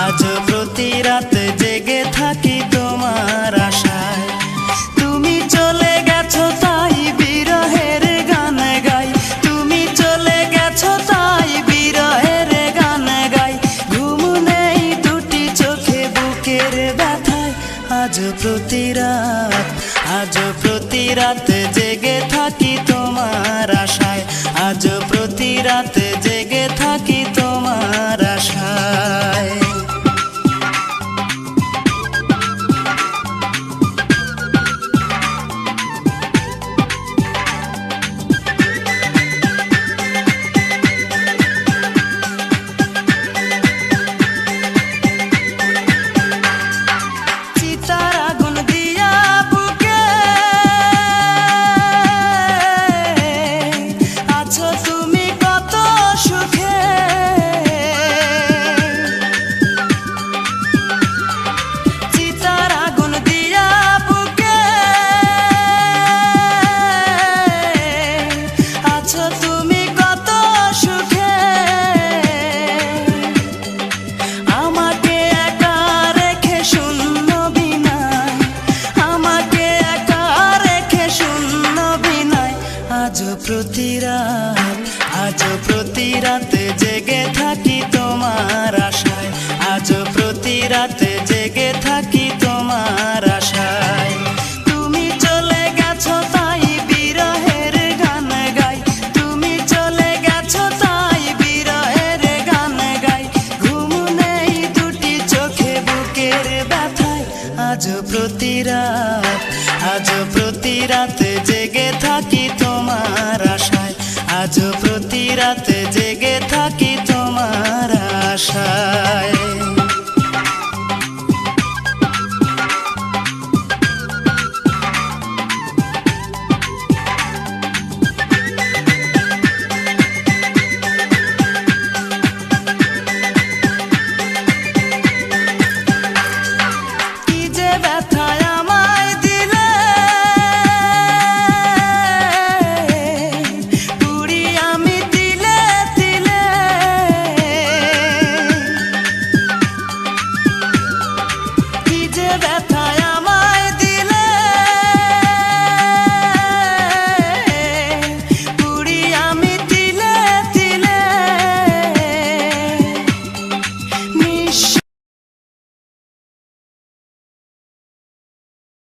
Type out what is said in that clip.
আজ প্রতি রাত জেগে থাকি তোমার আশায়। তুমি চলে গেছো তাই বিরহের গান গাই, তুমি চলে গেছো তাই বিরহের গান গাই। ঘুম নেই দুটি চোখে বুকের ব্যথায়, আজ প্রতি রাত জেগে থাকি তোমার আশায়। আজ প্রতি রাত জেগে থাকি তোমার আশায়। আজ প্রতি রাত জেগে থাকি তোমার আশায়। আজ প্রতি রাত জেগে থাকি তোমার আশায়। তুমি চলে গেছো তাই বিরহের গান গাই, তুমি চলে গেছো তাই বিরহের গান গাই। ঘুম নেই দুটি চোখে বুকের ব্যথায়, আজ প্রতি রাত জেগে থাকি তোমার আশায়। আজ প্রতি রাত জেগে থাকি তোমার আশায়।